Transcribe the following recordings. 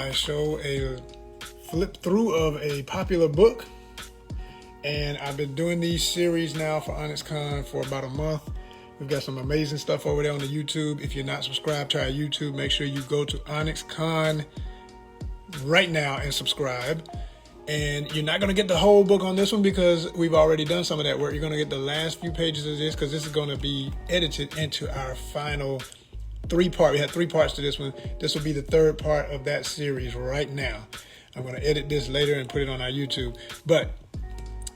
I show a flip through of a popular book, and I've been doing these series now for ONYXCON for about a month. We've got some amazing stuff over there on the YouTube. If you're not subscribed to our YouTube, make sure you go to ONYXCON right now and subscribe. And you're not going to get the whole book on this one because we've already done some of that work. You're going to get the last few pages of this because this is going to be edited into our final three-part. We had 3 parts to this one. This will be the 3rd part of that series right now. I'm going to edit this later and put it on our YouTube. But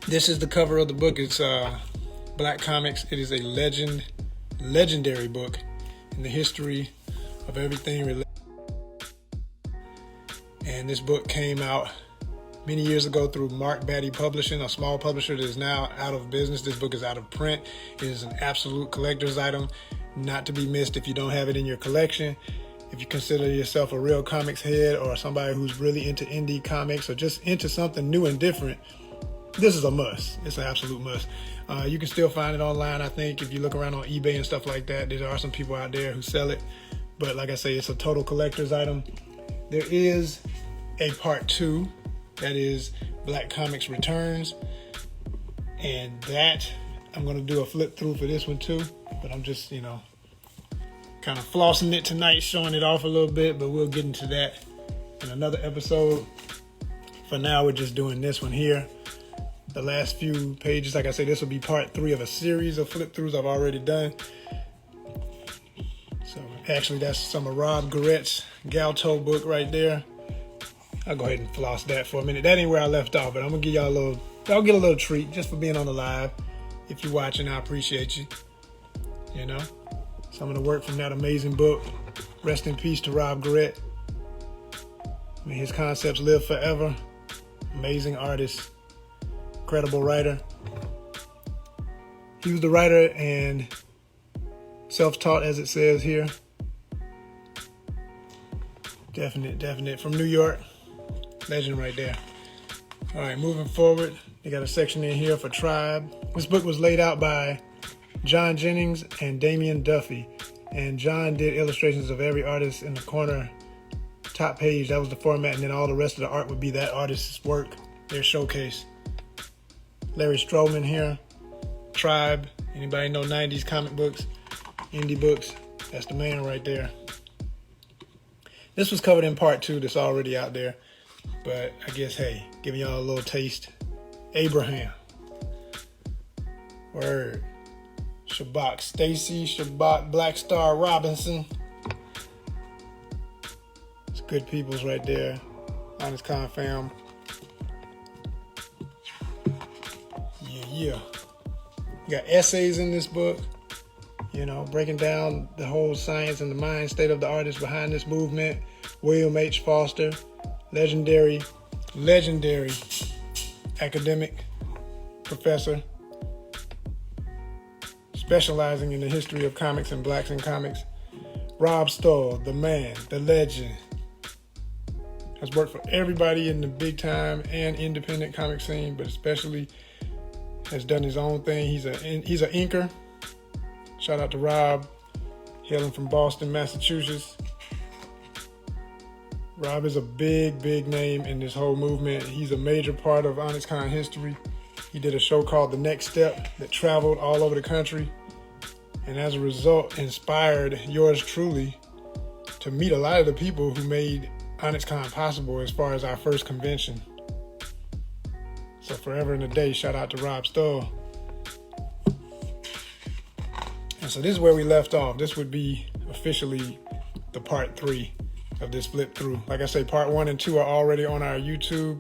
this is the cover of the book. It's Black Comics. It is a legendary book in the history of everything related. And this book came out many years ago through Mark Batty Publishing, a small publisher that is now out of business. This book is out of print. It is an absolute collector's item, not to be missed if you don't have it in your collection. If you consider yourself a real comics head or somebody who's really into indie comics or just into something new and different, this is a must. It's an absolute must. You can still find it online, I think, if you look around on eBay and stuff like that. There are some people out there who sell it. But like I say, it's a total collector's item. There is a part 2. That is Black Comics Returns, and that I'm going to do a flip through for this one too, but I'm just, kind of flossing it tonight, showing it off a little bit, but we'll get into that in another episode. For now, we're just doing this one here. The last few pages, like I say, this will be part 3 of a series of flip throughs I've already done. So actually, that's some of Rob Garrett's Galto book right there. I'll go ahead and floss that for a minute. That ain't where I left off, but I'm going to give y'all get a little treat just for being on the live. If you're watching, I appreciate you. Some of the work from that amazing book. Rest in peace to Rob Garrett. His concepts live forever. Amazing artist. Incredible writer. He was the writer and self-taught, as it says here. Definite. From New York. Legend right there. All right, moving forward, they got a section in here for Tribe. This book was laid out by John Jennings and Damian Duffy, and John did illustrations of every artist in the corner top page. That was the format, and then all the rest of the art would be that artist's work, their showcase. Larry Stroman here. Tribe. Anybody know 90s comic books, indie books? That's the man right there. This was covered in part 2 that's already out there. But I guess, hey, giving y'all a little taste. Abraham. Word. Shabak Stacy, Shabak Black Star Robinson. It's good peoples right there. ONYXCON fam. Yeah. You got essays in this book. Breaking down the whole science and the mind state of the artists behind this movement. William H. Foster. Legendary academic professor specializing in the history of comics and blacks in comics. Rob Stoll, the man, the legend, has worked for everybody in the big time and independent comic scene, but especially has done his own thing. He's an inker. Shout out to Rob, hailing from Boston, Massachusetts. Rob is a big name in this whole movement. He's a major part of ONYXCON history. He did a show called The Next Step that traveled all over the country, and as a result inspired yours truly to meet a lot of the people who made ONYXCON possible as far as our first convention. So forever and a day, shout out to Rob Stoll. And so this is where we left off. This would be officially the part 3 of this flip through. Like I say, part 1 and 2 are already on our YouTube.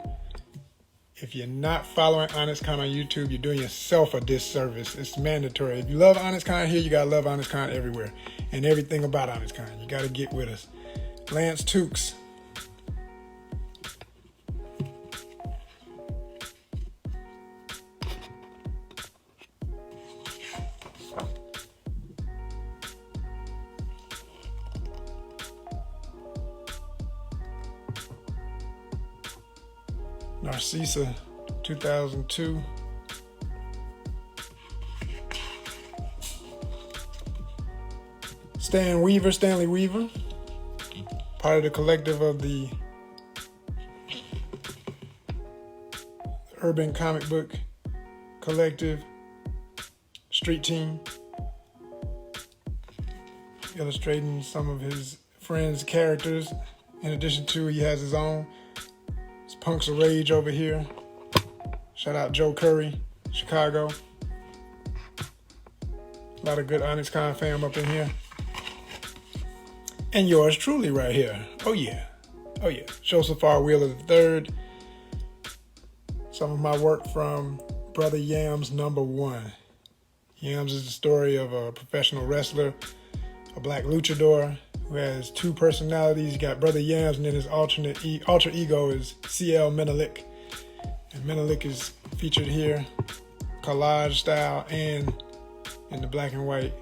If you're not following ONYXCON on YouTube, you're doing yourself a disservice. It's mandatory. If you love ONYXCON here, you gotta love ONYXCON everywhere and everything about ONYXCON. You gotta get with us. Lance Tukes. Narcissa, 2002. Stanley Weaver, part of the collective of the Urban Comic Book Collective Street Team, illustrating some of his friends' characters. In addition to, he has his own. It's Punks of Rage over here. Shout out Joe Curry, Chicago. A lot of good ONYXCON fam up in here. And yours truly right here. Oh yeah. Oh yeah. Joseph Wheeler III. Some of my work from Brother Yams #1. Yams is the story of a professional wrestler, a black luchador who has two personalities. You got Brother Yams, and then his alter ego is CL Menelik. And Menelik is featured here, collage style and in the black and white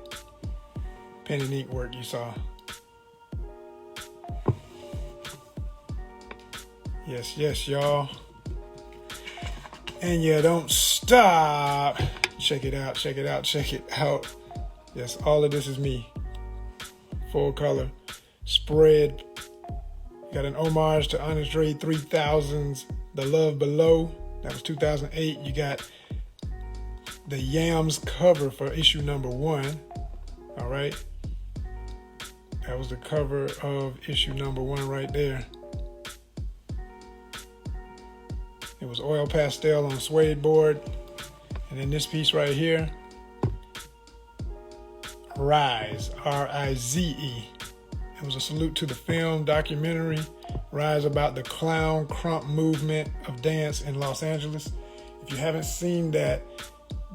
pen and ink work you saw. Yes, y'all. And you don't stop. Check it out. Yes, all of this is me. Full color. Spread. Got an homage to Andre 3000's The Love Below. That was 2008. You got the Yams cover for issue #1. All right. That was the cover of issue #1 right there. It was oil pastel on suede board. And then this piece right here, Rise, R-I-Z-E. It was a salute to the film documentary, Rise, about the clown crump movement of dance in Los Angeles. If you haven't seen that,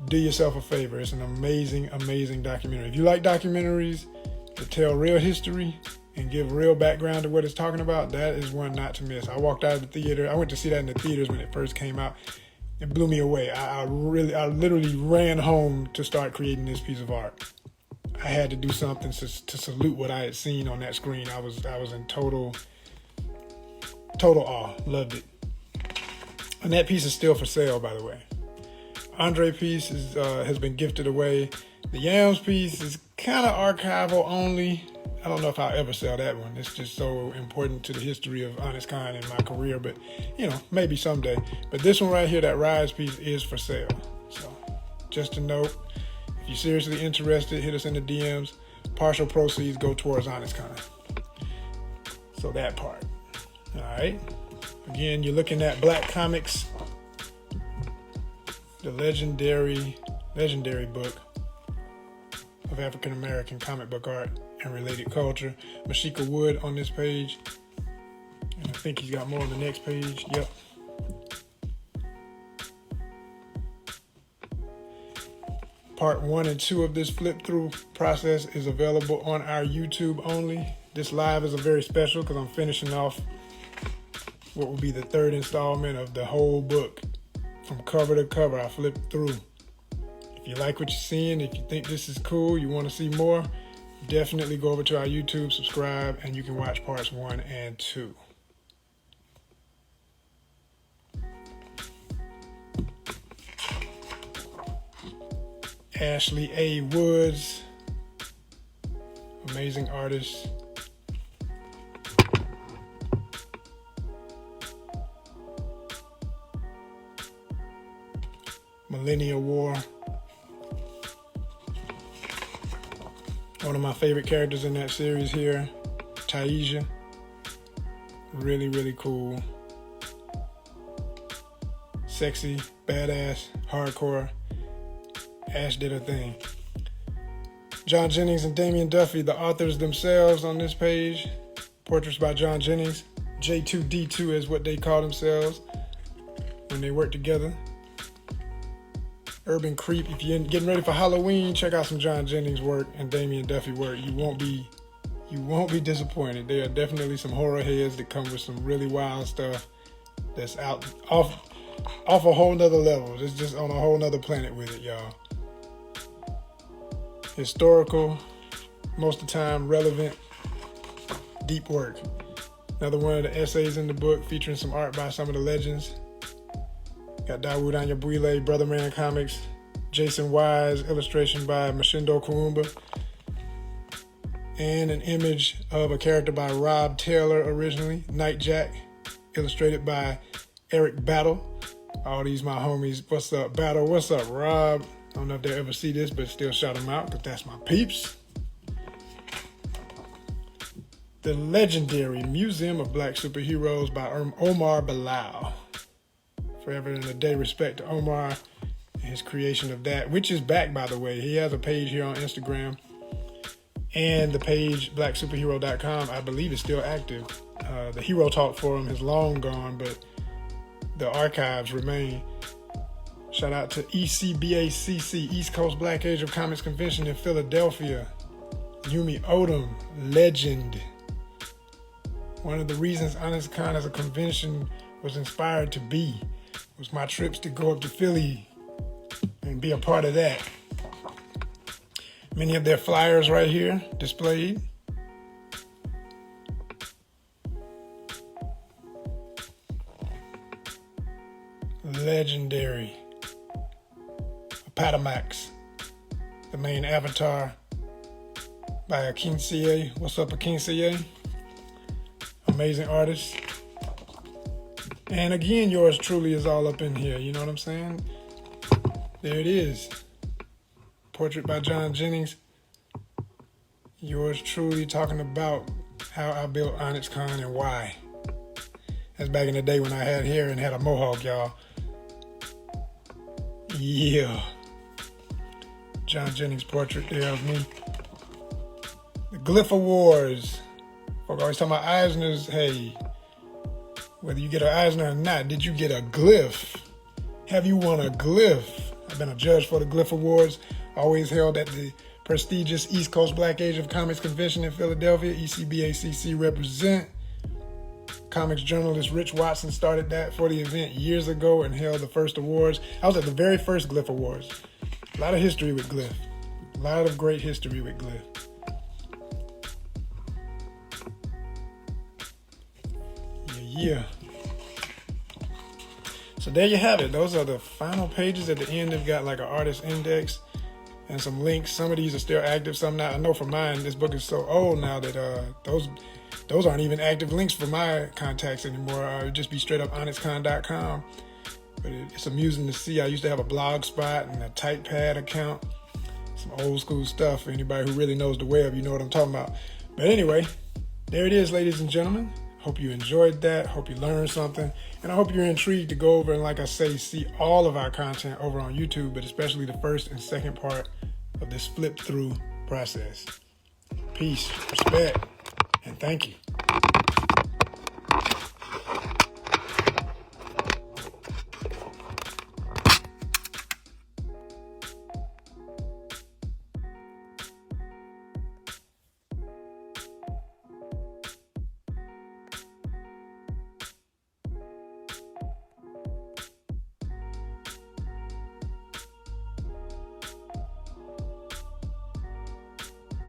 do yourself a favor. It's an amazing, amazing documentary. If you like documentaries that tell real history and give real background to what it's talking about, that is one not to miss. I walked out of the theater. I went to see that in the theaters when it first came out. It blew me away. I literally ran home to start creating this piece of art. I had to do something to salute what I had seen on that screen. I was in total awe. Loved it. And that piece is still for sale, by the way. Andre piece has been gifted away. The Yams piece is kind of archival only. I don't know if I'll ever sell that one. It's just so important to the history of ONYXCON and my career, but maybe someday. But this one right here, that Rise piece, is for sale. So just a note, if you're seriously interested, hit us in the DMs. Partial proceeds go towards ONYXCON. So that part. All right. Again, you're looking at Black Comics, the legendary book of African American comic book art and related culture. Mashika Wood on this page, and I think he's got more on the next page. Yep. Part 1 and 2 of this flip through process is available on our YouTube only. This live is a very special because I'm finishing off what will be the third installment of the whole book from cover to cover. I flipped through. If you like what you're seeing, if you think this is cool, you want to see more, definitely go over to our YouTube, subscribe, and you can watch parts 1 and 2. Ashley A. Woods, amazing artist. Millennial War. One of my favorite characters in that series here, Taisha. Really, really cool. Sexy, badass, hardcore. Ash did her thing. John Jennings and Damian Duffy, the authors themselves on this page. Portraits by John Jennings. J2D2 is what they call themselves when they work together. Urban Creep. If you're getting ready for Halloween, check out some John Jennings work and Damian Duffy work. You won't be disappointed. There are definitely some horror heads that come with some really wild stuff that's off a whole nother level. It's just on a whole nother planet with it, y'all. Historical, most of the time relevant, deep work. Another one of the essays in the book featuring some art by some of the legends. Got Dawood Anyabwile, Brother Man Comics, Jason Wise, illustration by Mashindo Kuumba, and an image of a character by Rob Taylor originally, Nightjack, illustrated by Eric Battle. All these my homies. What's up, Battle? What's up, Rob? I don't know if they'll ever see this, but still shout them out because that's my peeps. The legendary Museum of Black Superheroes by Omar Bilal. Forever and a day respect to Omar and his creation of that, which is back, by the way. He has a page here on Instagram. And the page, blacksuperhero.com, I believe is still active. The Hero Talk forum is long gone, but the archives remain. Shout out to ECBACC, East Coast Black Age of Comics Convention in Philadelphia. Yumi Odom, legend. One of the reasons ONYXCON as a convention was inspired to be was my trips to go up to Philly and be a part of that. Many of their flyers right here displayed. Legendary. Apatomax, the main avatar by Akincie. What's up, Akincie? Amazing artist. And again, yours truly is all up in here. You know what I'm saying? There it is. Portrait by John Jennings. Yours truly talking about how I built ONYXCON and why. That's back in the day when I had hair and had a mohawk, y'all. Yeah. John Jennings portrait there of me. The Glyph Awards. Folk always talking about Eisner's. Hey, whether you get an Eisner or not, did you get a glyph? Have you won a glyph? I've been a judge for the Glyph Awards, always held at the prestigious East Coast Black Age of Comics Convention in Philadelphia. ECBACC represent. Comics journalist Rich Watson started that for the event years ago and held the first awards. I was at the very first Glyph Awards. A lot of history with Glyph. A lot of great history with Glyph. Yeah. So there you have it. Those are the final pages. At the end, they've got like an artist index and some links. Some of these are still active, some not. I know for mine, this book is so old now that those aren't even active links for my contacts anymore. It would just be straight up ONYXCON.com. But it's amusing to see. I used to have a blog spot and a TypePad account. Some old school stuff. For anybody who really knows the web, you know what I'm talking about. But anyway, there it is, ladies and gentlemen. Hope you enjoyed that. Hope you learned something. And I hope you're intrigued to go over and, like I say, see all of our content over on YouTube, but especially the first and second part of this flip through process. Peace, respect, and thank you.